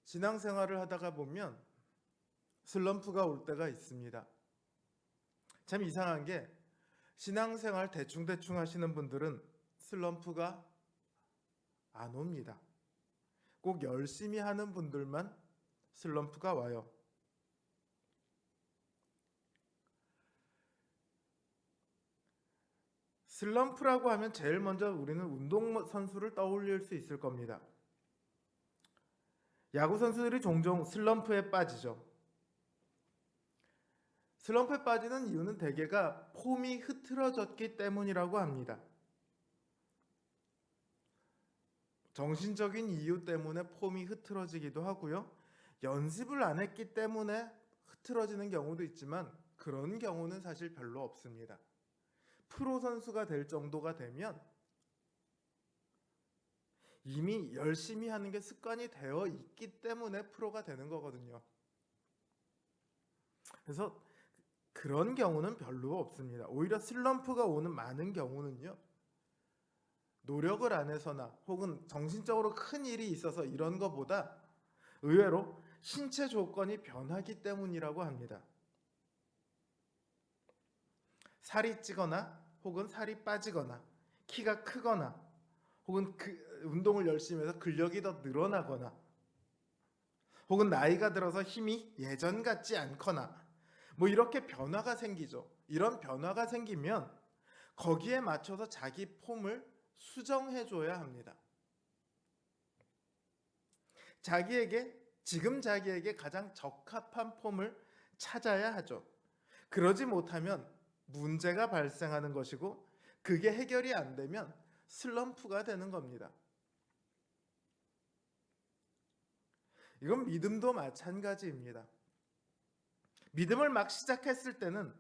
신앙생활을 하다가 보면 슬럼프가 올 때가 있습니다. 참 이상한 게 신앙생활 대충대충 하시는 분들은 슬럼프가 안 옵니다. 꼭 열심히 하는 분들만 슬럼프가 와요. 슬럼프라고 하면 제일 먼저 우리는 운동선수를 떠올릴 수 있을 겁니다. 야구 선수들이 종종 슬럼프에 빠지죠. 슬럼프에 빠지는 이유는 대개가 폼이 흐트러졌기 때문이라고 합니다. 정신적인 이유 때문에 폼이 흐트러지기도 하고요. 연습을 안 했기 때문에 흐트러지는 경우도 있지만 그런 경우는 사실 별로 없습니다. 프로 선수가 될 정도가 되면 이미 열심히 하는 게 습관이 되어 있기 때문에 프로가 되는 거거든요. 그래서 그런 경우는 별로 없습니다. 오히려 슬럼프가 오는 많은 경우는요, 노력을 안 해서나 혹은 정신적으로 큰 일이 있어서 이런 것보다 의외로 신체 조건이 변하기 때문이라고 합니다. 살이 찌거나 혹은 살이 빠지거나 키가 크거나 혹은 운동을 열심히 해서 근력이 더 늘어나거나 혹은 나이가 들어서 힘이 예전 같지 않거나 뭐 이렇게 변화가 생기죠. 이런 변화가 생기면 거기에 맞춰서 자기 폼을 수정해 줘야 합니다. 지금 자기에게 가장 적합한 폼을 찾아야 하죠. 그러지 못하면 문제가 발생하는 것이고 그게 해결이 안 되면 슬럼프가 되는 겁니다. 이건 믿음도 마찬가지입니다. 믿음을 막 시작했을 때는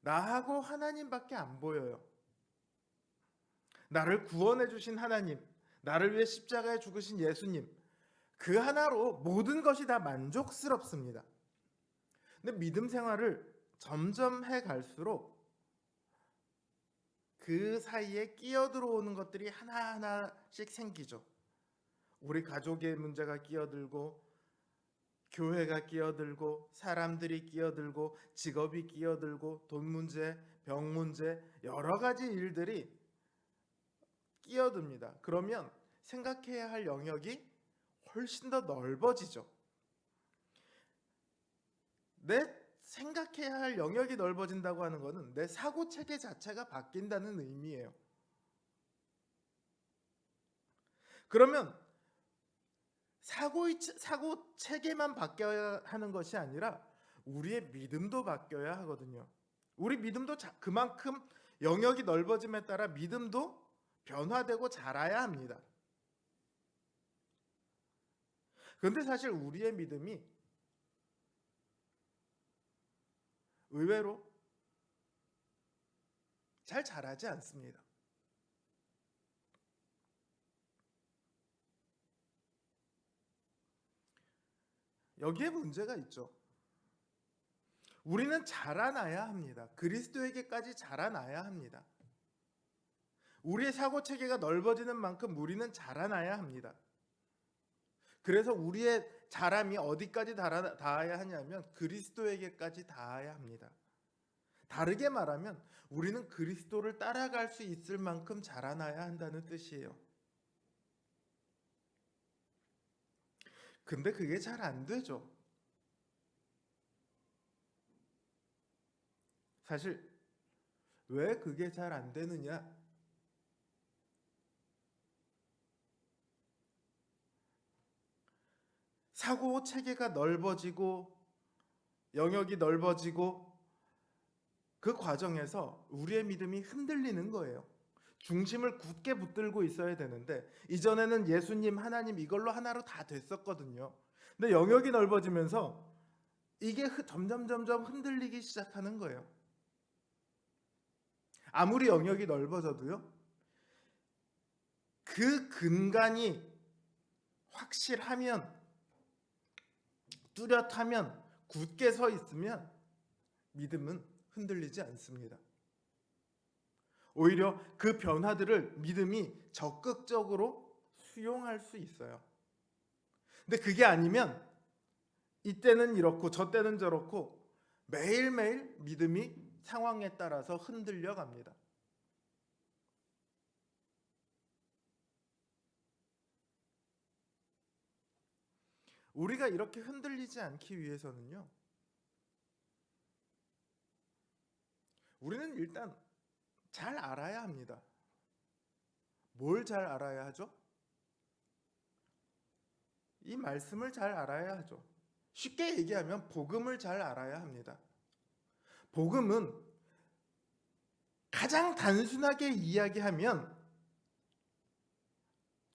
나하고 하나님밖에 안 보여요. 나를 구원해 주신 하나님, 나를 위해 십자가에 죽으신 예수님, 그 하나로 모든 것이 다 만족스럽습니다. 근데 믿음 생활을 점점 해 갈수록 그 사이에 끼어들어오는 것들이 하나하나씩 생기죠. 우리 가족의 문제가 끼어들고 교회가 끼어들고 사람들이 끼어들고 직업이 끼어들고 돈 문제, 병 문제 여러 가지 일들이 끼어듭니다. 그러면 생각해야 할 영역이 훨씬 더 넓어지죠. 내 생각해야 할 영역이 넓어진다고 하는 것은 내 사고 체계 자체가 바뀐다는 의미예요. 그러면 사고 체계만 바뀌어야 하는 것이 아니라 우리의 믿음도 바뀌어야 하거든요. 우리 믿음도 그만큼 영역이 넓어짐에 따라 믿음도 변화되고 자라야 합니다. 그런데 사실 우리의 믿음이 의외로 잘 자라지 않습니다. 여기에 문제가 있죠. 우리는 자라나야 합니다. 그리스도에게까지 자라나야 합니다. 우리의 사고 체계가 넓어지는 만큼 우리는 자라나야 합니다. 그래서 우리의 자람이 어디까지 닿아야 하냐면 그리스도에게까지 닿아야 합니다. 다르게 말하면 우리는 그리스도를 따라갈 수 있을 만큼 자라나야 한다는 뜻이에요. 근데 그게 잘 안 되죠. 사실 왜 그게 잘 안 되느냐? 사고 체계가 넓어지고 영역이 넓어지고 그 과정에서 우리의 믿음이 흔들리는 거예요. 중심을 굳게 붙들고 있어야 되는데 이전에는 예수님, 하나님 이걸로 하나로 다 됐었거든요. 근데 영역이 넓어지면서 이게 점점 흔들리기 시작하는 거예요. 아무리 영역이 넓어져도요. 그 근간이 확실하면 뚜렷하면 굳게 서 있으면 믿음은 흔들리지 않습니다. 오히려 그 변화들을 믿음이 적극적으로 수용할 수 있어요. 근데 그게 아니면 이때는 이렇고 저때는 저렇고 매일매일 믿음이 상황에 따라서 흔들려 갑니다. 우리가 이렇게 흔들리지 않기 위해서는요, 우리는 일단 잘 알아야 합니다. 뭘 잘 알아야 하죠? 이 말씀을 잘 알아야 하죠. 쉽게 얘기하면 복음을 잘 알아야 합니다. 복음은 가장 단순하게 이야기하면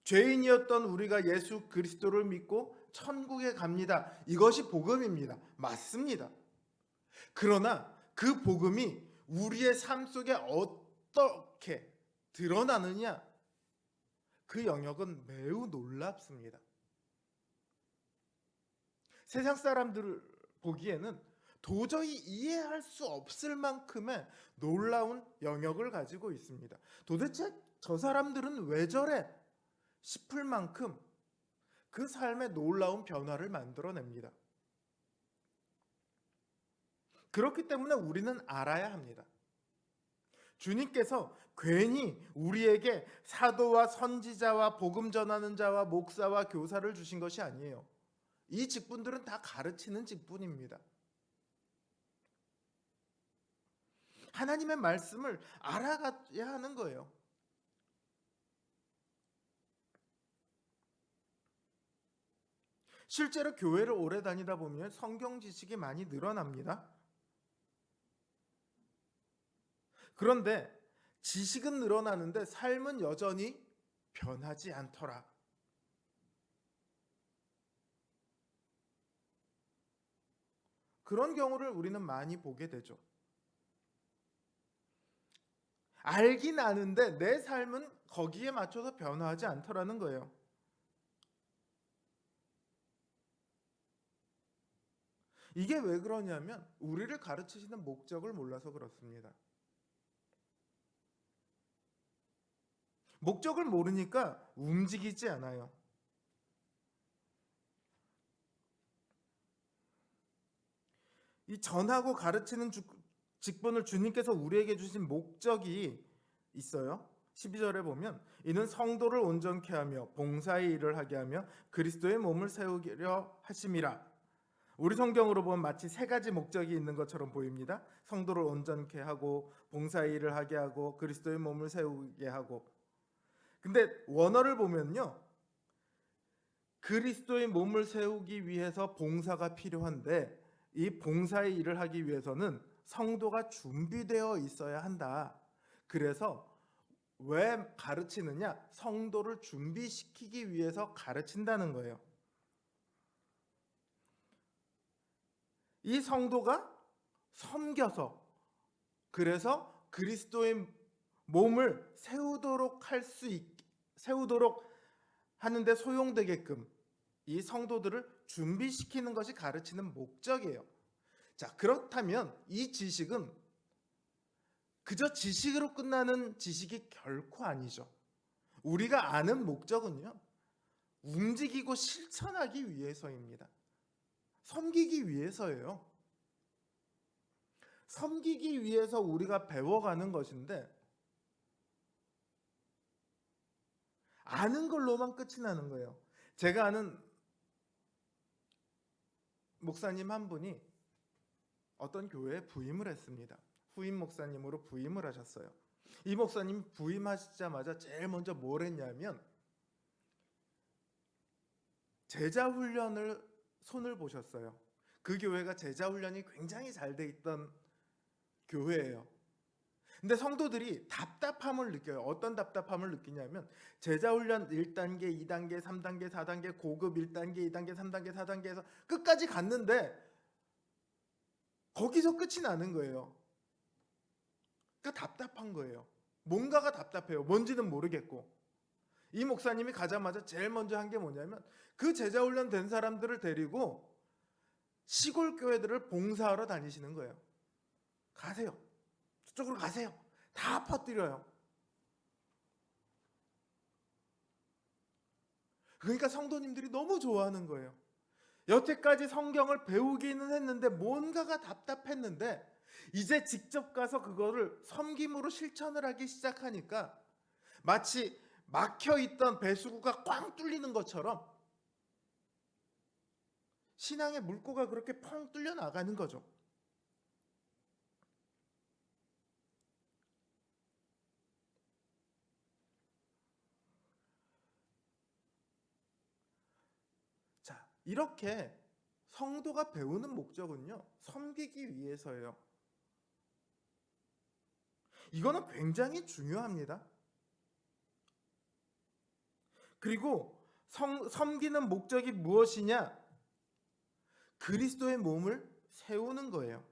죄인이었던 우리가 예수 그리스도를 믿고 천국에 갑니다. 이것이 복음입니다. 맞습니다. 그러나 그 복음이 우리의 삶 속에 어떻게 드러나느냐, 그 영역은 매우 놀랍습니다. 세상 사람들을 보기에는 도저히 이해할 수 없을 만큼의 놀라운 영역을 가지고 있습니다. 도대체 저 사람들은 왜 저래? 싶을 만큼 그 삶의 놀라운 변화를 만들어냅니다. 그렇기 때문에 우리는 알아야 합니다. 주님께서 괜히 우리에게 사도와 선지자와 복음 전하는 자와 목사와 교사를 주신 것이 아니에요. 이 직분들은 다 가르치는 직분입니다. 하나님의 말씀을 알아가야 하는 거예요. 실제로 교회를 오래 다니다 보면 성경 지식이 많이 늘어납니다. 그런데 지식은 늘어나는데 삶은 여전히 변하지 않더라. 그런 경우를 우리는 많이 보게 되죠. 알긴 아는데 내 삶은 거기에 맞춰서 변화하지 않더라는 거예요. 이게 왜 그러냐면 우리를 가르치시는 목적을 몰라서 그렇습니다. 목적을 모르니까 움직이지 않아요. 이 전하고 가르치는 직분을 주님께서 우리에게 주신 목적이 있어요. 12절에 보면 이는 성도를 온전케 하며 봉사의 일을 하게 하며 그리스도의 몸을 세우려 하심이라. 우리 성경으로 보면 마치 세 가지 목적이 있는 것처럼 보입니다. 성도를 온전케 하고 봉사의 일을 하게 하고 그리스도의 몸을 세우게 하고. 근데 원어를 보면요, 그리스도의 몸을 세우기 위해서 봉사가 필요한데 이 봉사의 일을 하기 위해서는 성도가 준비되어 있어야 한다. 그래서 왜 가르치느냐? 성도를 준비시키기 위해서 가르친다는 거예요. 이 성도가 섬겨서, 그래서 그리스도의 몸을 세우도록 하는데 소용되게끔 이 성도들을 준비시키는 것이 가르치는 목적이에요. 자, 그렇다면 이 지식은 그저 지식으로 끝나는 지식이 결코 아니죠. 우리가 아는 목적은요, 움직이고 실천하기 위해서입니다. 섬기기 위해서예요. 섬기기 위해서 우리가 배워가는 것인데 아는 걸로만 끝이 나는 거예요. 제가 아는 목사님 한 분이 어떤 교회에 부임을 했습니다. 후임 목사님으로 부임을 하셨어요. 이 목사님 부임하시자마자 제일 먼저 뭘 했냐면 제자 훈련을 손을 보셨어요. 그 교회가 제자 훈련이 굉장히 잘 돼 있던 교회예요. 근데 성도들이 답답함을 느껴요. 어떤 답답함을 느끼냐면 제자 훈련 1단계, 2단계, 3단계, 4단계, 고급 1단계, 2단계, 3단계, 4단계에서 끝까지 갔는데 거기서 끝이 나는 거예요. 그러니까 답답한 거예요. 뭔가가 답답해요. 뭔지는 모르겠고. 이 목사님이 가자마자 제일 먼저 한 게 뭐냐면 그 제자 훈련 된 사람들을 데리고 시골 교회들을 봉사하러 다니시는 거예요. 가세요. 저쪽으로 가세요. 다 퍼뜨려요. 그러니까 성도님들이 너무 좋아하는 거예요. 여태까지 성경을 배우기는 했는데 뭔가가 답답했는데 이제 직접 가서 그거를 섬김으로 실천을 하기 시작하니까 마치 막혀 있던 배수구가 꽝 뚫리는 것처럼 신앙의 물꼬가 그렇게 펑 뚫려 나가는 거죠. 자, 이렇게 성도가 배우는 목적은요, 섬기기 위해서예요. 이거는 굉장히 중요합니다. 그리고 섬기는 목적이 무엇이냐? 그리스도의 몸을 세우는 거예요.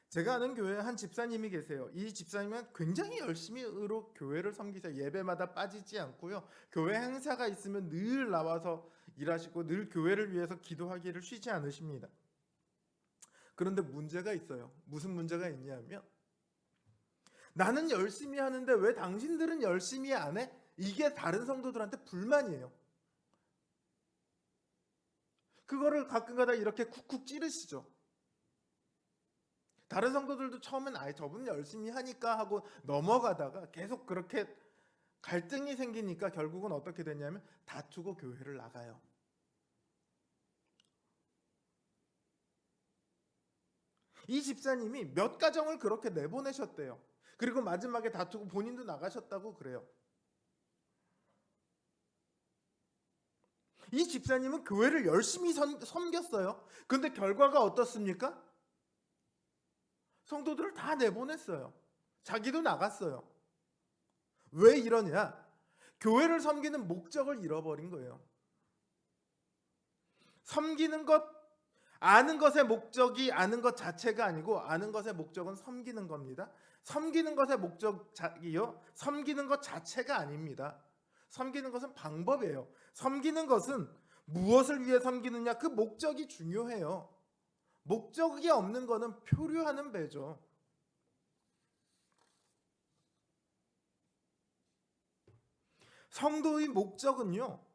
제가 아는 교회에 한 집사님이 계세요. 이 집사님은 굉장히 열심히 교회를 섬기세요. 예배마다 빠지지 않고요. 교회 행사가 있으면 늘 나와서 일하시고 늘 교회를 위해서 기도하기를 쉬지 않으십니다. 그런데 문제가 있어요. 무슨 문제가 있냐면 나는 열심히 하는데 왜 당신들은 열심히 안 해? 이게 다른 성도들한테 불만이에요. 그거를 가끔가다 이렇게 쿡쿡 찌르시죠. 다른 성도들도 처음엔 저분은 열심히 하니까 하고 넘어가다가 계속 그렇게 갈등이 생기니까 결국은 어떻게 되냐면 다투고 교회를 나가요. 이 집사님이 몇 가정을 그렇게 내보내셨대요. 그리고 마지막에 다투고 본인도 나가셨다고 그래요. 이 집사님은 교회를 열심히 섬겼어요. 근데 결과가 어떻습니까? 성도들을 다 내보냈어요. 자기도 나갔어요. 왜 이러냐? 교회를 섬기는 목적을 잃어버린 거예요. 섬기는 것, 아는 것의 목적이 아는 것 자체가 아니고 아는 것의 목적은 섬기는 겁니다. 섬기는 것의 목적이요. 섬기는 것 자체가 아닙니다. 섬기는 것은 방법이에요. 섬기는 것은 무엇을 위해 섬기느냐? 그 목적이 중요해요. 목적이 없는 거는 표류하는 배죠. 성도의 목적은요,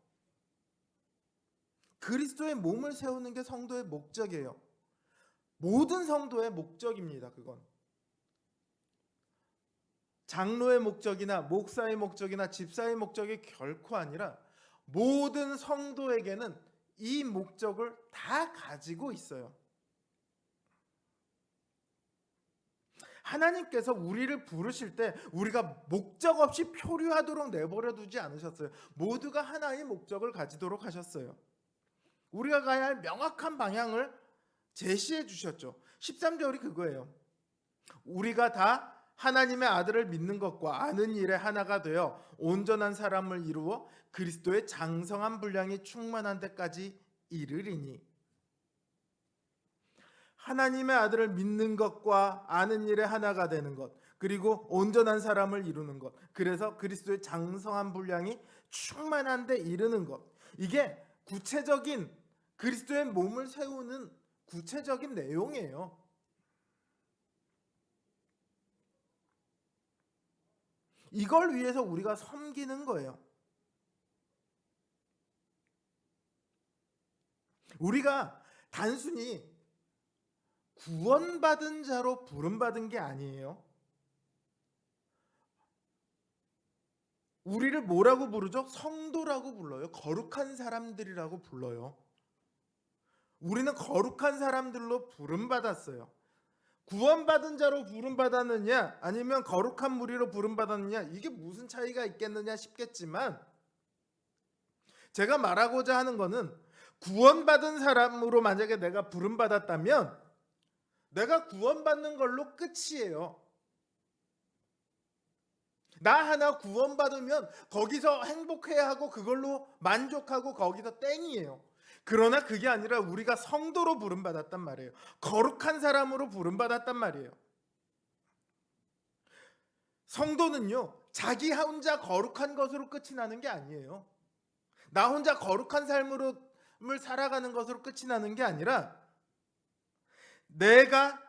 그리스도의 몸을 세우는 게 성도의 목적이에요. 모든 성도의 목적입니다. 그건 장로의 목적이나 목사의 목적이나 집사의 목적이 결코 아니라 모든 성도에게는 이 목적을 다 가지고 있어요. 하나님께서 우리를 부르실 때 우리가 목적 없이 표류하도록 내버려 두지 않으셨어요. 모두가 하나의 목적을 가지도록 하셨어요. 우리가 가야 할 명확한 방향을 제시해 주셨죠. 13절이 그거예요. 우리가 다 하나님의 아들을 믿는 것과 아는 일에 하나가 되어 온전한 사람을 이루어 그리스도의 장성한 분량이 충만한 데까지 이르리니. 하나님의 아들을 믿는 것과 아는 일에 하나가 되는 것, 그리고 온전한 사람을 이루는 것, 그래서 그리스도의 장성한 분량이 충만한 데 이르는 것, 이게 구체적인 그리스도의 몸을 세우는 구체적인 내용이에요. 이걸 위해서 우리가 섬기는 거예요. 우리가 단순히 구원받은 자로 부름받은 게 아니에요. 우리를 뭐라고 부르죠? 성도라고 불러요. 거룩한 사람들이라고 불러요. 우리는 거룩한 사람들로 부름받았어요. 구원받은 자로 부름받았느냐 아니면 거룩한 무리로 부름받았느냐, 이게 무슨 차이가 있겠느냐 싶겠지만 제가 말하고자 하는 거는 구원받은 사람으로 만약에 내가 부름받았다면 내가 구원받는 걸로 끝이에요. 나 하나 구원받으면 거기서 행복해야 하고 그걸로 만족하고 거기서 땡이에요. 그러나 그게 아니라 우리가 성도로 부름받았단 말이에요. 거룩한 사람으로 부름받았단 말이에요. 성도는요, 자기 혼자 거룩한 것으로 끝이 나는 게 아니에요. 나 혼자 거룩한 삶을 살아가는 것으로 끝이 나는 게 아니라 내가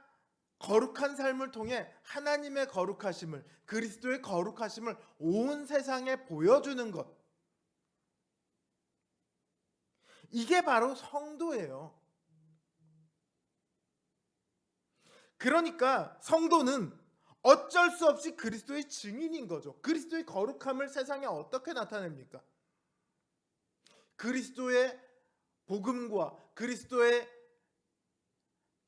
거룩한 삶을 통해 하나님의 거룩하심을, 그리스도의 거룩하심을 온 세상에 보여주는 것. 이게 바로 성도예요. 그러니까 성도는 어쩔 수 없이 그리스도의 증인인 거죠. 그리스도의 거룩함을 세상에 어떻게 나타냅니까? 그리스도의 복음과 그리스도의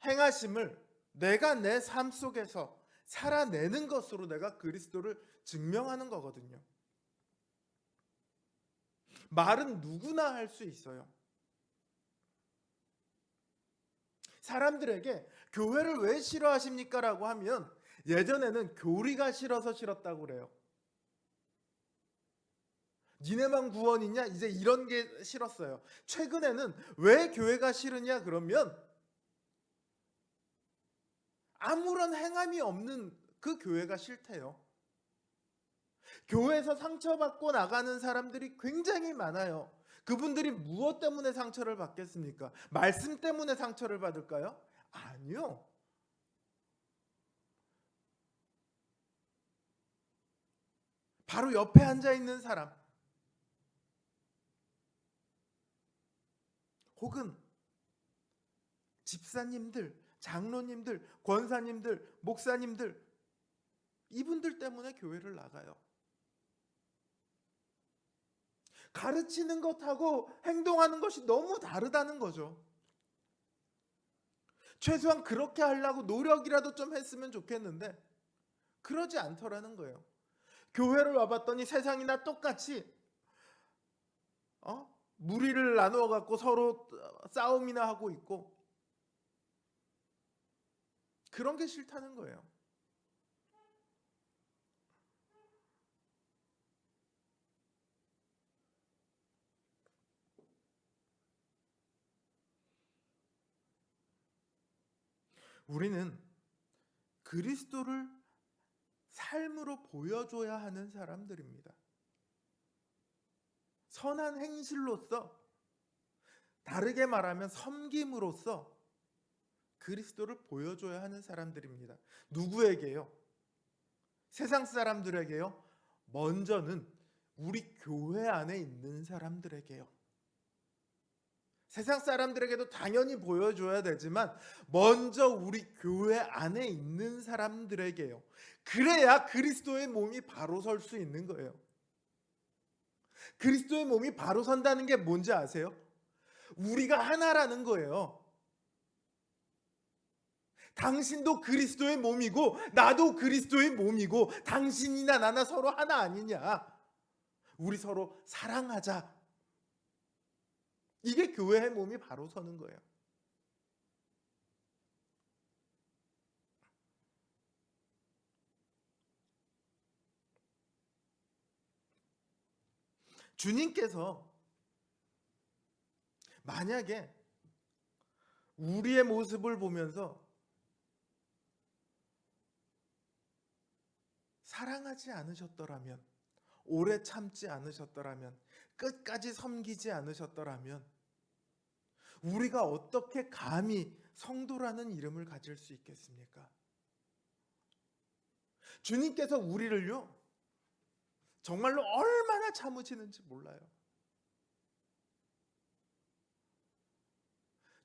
행하심을 내가 내 삶 속에서 살아내는 것으로 내가 그리스도를 증명하는 거거든요. 말은 누구나 할 수 있어요. 사람들에게 교회를 왜 싫어하십니까? 라고 하면 예전에는 교리가 싫어서 싫었다고 그래요. 니네만 구원이냐? 이제 이런 게 싫었어요. 최근에는 왜 교회가 싫으냐? 그러면 아무런 행함이 없는 그 교회가 싫대요. 교회에서 상처받고 나가는 사람들이 굉장히 많아요. 그분들이 무엇 때문에 상처를 받겠습니까? 말씀 때문에 상처를 받을까요? 아니요. 바로 옆에 앉아 있는 사람, 혹은 집사님들, 장로님들, 권사님들, 목사님들, 이분들 때문에 교회를 나가요. 가르치는 것하고 행동하는 것이 너무 다르다는 거죠. 최소한 그렇게 하려고 노력이라도 좀 했으면 좋겠는데 그러지 않더라는 거예요. 교회를 와봤더니 세상이나 똑같이 무리를 나누어 갖고 서로 싸움이나 하고 있고, 그런 게 싫다는 거예요. 우리는 그리스도를 삶으로 보여줘야 하는 사람들입니다. 선한 행실로서, 다르게 말하면 섬김으로써 그리스도를 보여줘야 하는 사람들입니다. 누구에게요? 세상 사람들에게요? 먼저는 우리 교회 안에 있는 사람들에게요. 세상 사람들에게도 당연히 보여줘야 되지만 먼저 우리 교회 안에 있는 사람들에게요. 그래야 그리스도의 몸이 바로 설 수 있는 거예요. 그리스도의 몸이 바로 선다는 게 뭔지 아세요? 우리가 하나라는 거예요. 당신도 그리스도의 몸이고 나도 그리스도의 몸이고 당신이나 나나 서로 하나 아니냐. 우리 서로 사랑하자. 이게 교회의 몸이 바로 서는 거예요. 주님께서 만약에 우리의 모습을 보면서 사랑하지 않으셨더라면, 오래 참지 않으셨더라면, 끝까지 섬기지 않으셨더라면 우리가 어떻게 감히 성도라는 이름을 가질 수 있겠습니까? 주님께서 우리를요 정말로 얼마나 참으시는지 몰라요.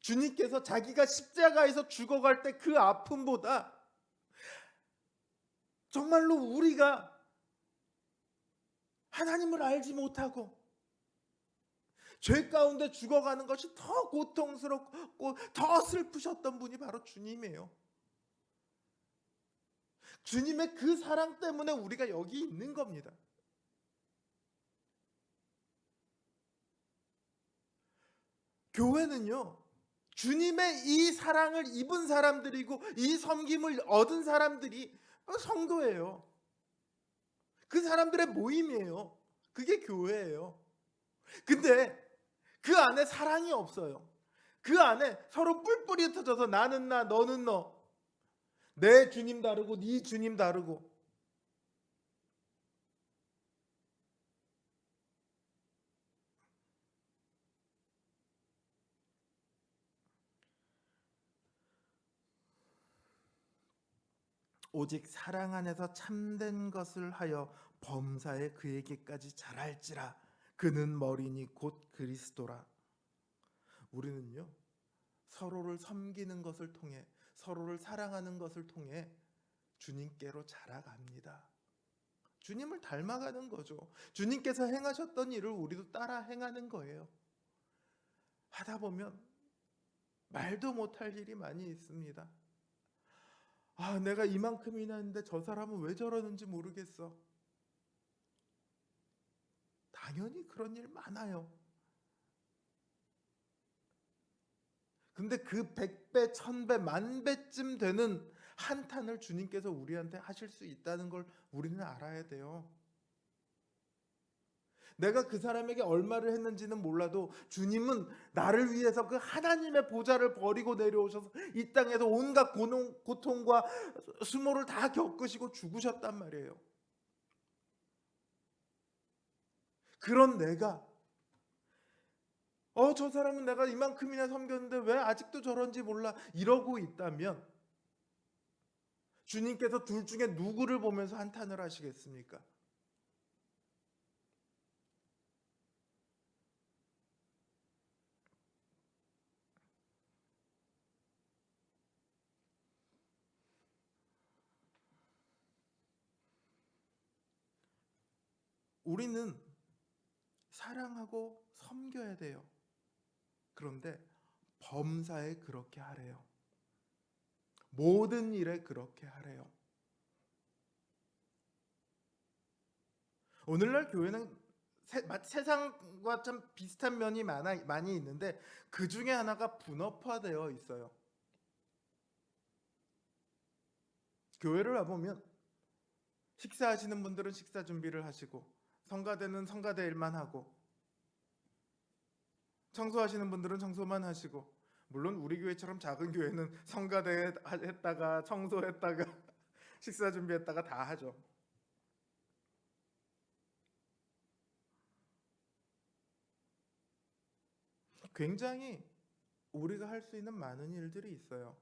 주님께서 자기가 십자가에서 죽어갈 때 그 아픔보다 정말로 우리가 하나님을 알지 못하고 죄 가운데 죽어가는 것이 더 고통스럽고 더 슬프셨던 분이 바로 주님이에요. 주님의 그 사랑 때문에 우리가 여기 있는 겁니다. 교회는요, 주님의 이 사랑을 입은 사람들이고 이 섬김을 얻은 사람들이 성도예요. 그 사람들의 모임이에요. 그게 교회예요. 근데 그 안에 사랑이 없어요. 그 안에 서로 뿔뿔이 흩어져서 나는 나, 너는 너, 내 주님 다르고 네 주님 다르고, 오직 사랑 안에서 참된 것을 하여 범사에 그에게까지 자랄지라. 그는 머리니 곧 그리스도라. 우리는요, 서로를 섬기는 것을 통해, 서로를 사랑하는 것을 통해 주님께로 자라갑니다. 주님을 닮아가는 거죠. 주님께서 행하셨던 일을 우리도 따라 행하는 거예요. 하다 보면 말도 못할 일이 많이 있습니다. 아, 내가 이만큼이나 했는데 저 사람은 왜 저러는지 모르겠어. 당연히 그런 일 많아요. 근데 그 100배, 1000배, 만배쯤 되는 한탄을 주님께서 우리한테 하실 수 있다는 걸 우리는 알아야 돼요. 내가 그 사람에게 얼마를 했는지는 몰라도 주님은 나를 위해서 그 하나님의 보좌를 버리고 내려오셔서 이 땅에서 온갖 고통과 수모를 다 겪으시고 죽으셨단 말이에요. 그런 내가 저 사람은 내가 이만큼이나 섬겼는데 왜 아직도 저런지 몰라 이러고 있다면 주님께서 둘 중에 누구를 보면서 한탄을 하시겠습니까? 우리는 사랑하고 섬겨야 돼요. 그런데 범사에 그렇게 하래요. 모든 일에 그렇게 하래요. 오늘날 교회는 세상과 좀 비슷한 면이 많이 있는데 그 중에 하나가 분업화되어 있어요. 교회를 와보면 식사하시는 분들은 식사 준비를 하시고 성가대는 성가대 일만 하고 청소하시는 분들은 청소만 하시고, 물론 우리 교회처럼 작은 교회는 성가대 했다가 청소했다가 식사 준비했다가 다 하죠. 굉장히 우리가 할 수 있는 많은 일들이 있어요.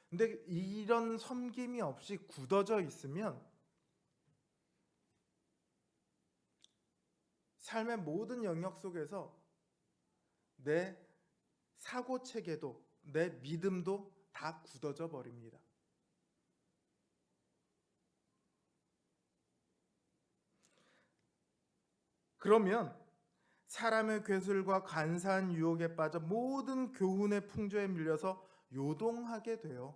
근데 이런 섬김이 없이 굳어져 있으면 삶의 모든 영역 속에서 내 사고 체계도 내 믿음도 다 굳어져 버립니다. 그러면 사람의 괴술과 간사한 유혹에 빠져 모든 교훈의 풍조에 밀려서 요동하게 돼요.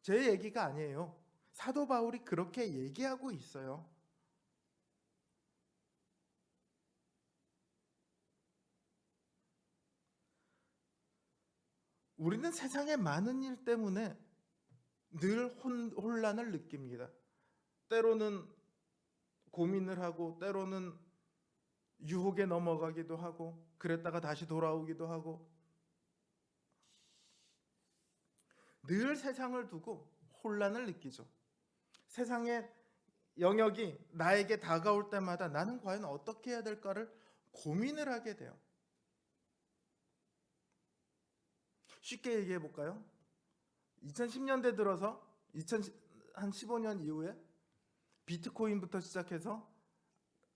제 얘기가 아니에요. 사도 바울이 그렇게 얘기하고 있어요. 우리는 세상의 많은 일 때문에 늘 혼란을 느낍니다. 때로는 고민을 하고 때로는 유혹에 넘어가기도 하고 그랬다가 다시 돌아오기도 하고 늘 세상을 두고 혼란을 느끼죠. 세상의 영역이 나에게 다가올 때마다 나는 과연 어떻게 해야 될까를 고민을 하게 돼요. 쉽게 얘기해 볼까요? 2010년대 들어서 2015년 이후에 비트코인부터 시작해서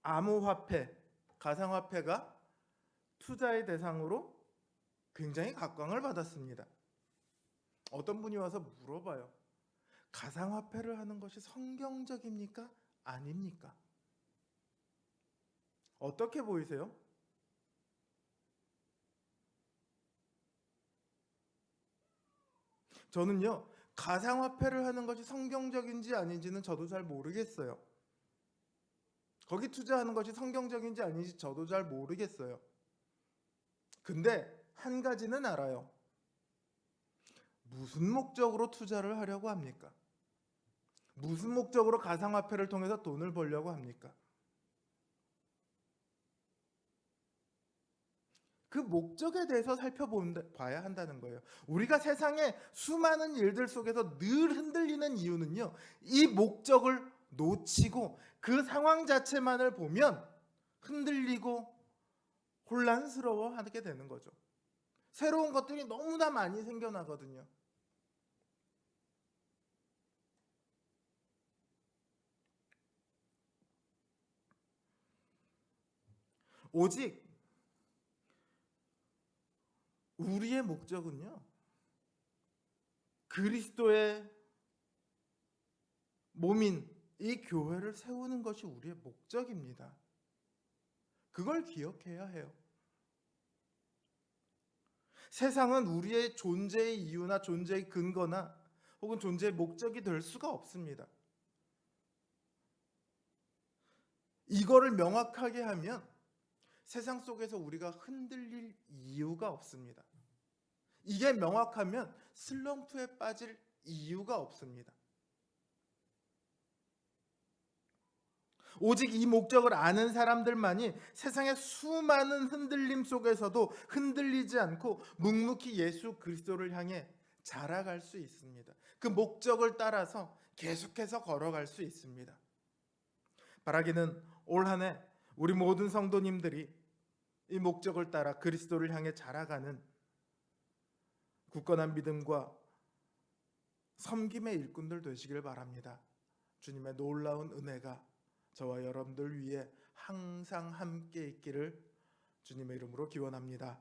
암호화폐, 가상화폐가 투자의 대상으로 굉장히 각광을 받았습니다. 어떤 분이 와서 물어봐요. 가상화폐를 하는 것이 성경적입니까? 아닙니까? 어떻게 보이세요? 저는요, 가상화폐를 하는 것이 성경적인지 아닌지는 저도 잘 모르겠어요. 거기 투자하는 것이 성경적인지 아닌지 저도 잘 모르겠어요. 근데 한 가지는 알아요. 무슨 목적으로 투자를 하려고 합니까? 무슨 목적으로 가상화폐를 통해서 돈을 벌려고 합니까? 그 목적에 대해서 살펴봐야 한다는 거예요. 우리가 세상의 수많은 일들 속에서 늘 흔들리는 이유는요, 이 목적을 놓치고 그 상황 자체만을 보면 흔들리고 혼란스러워하게 되는 거죠. 새로운 것들이 너무나 많이 생겨나거든요. 오직 우리의 목적은요, 그리스도의 몸인 이 교회를 세우는 것이 우리의 목적입니다. 그걸 기억해야 해요. 세상은 우리의 존재의 이유나 존재의 근거나 혹은 존재의 목적이 될 수가 없습니다. 이거를 명확하게 하면 세상 속에서 우리가 흔들릴 이유가 없습니다. 이게 명확하면 슬럼프에 빠질 이유가 없습니다. 오직 이 목적을 아는 사람들만이 세상의 수많은 흔들림 속에서도 흔들리지 않고 묵묵히 예수 그리스도를 향해 자라갈 수 있습니다. 그 목적을 따라서 계속해서 걸어갈 수 있습니다. 바라기는 올 한 해 우리 모든 성도님들이 이 목적을 따라 그리스도를 향해 자라가는 굳건한 믿음과 섬김의 일꾼들 되시길 바랍니다. 주님의 놀라운 은혜가 저와 여러분들 위해 항상 함께 있기를 주님의 이름으로 기원합니다.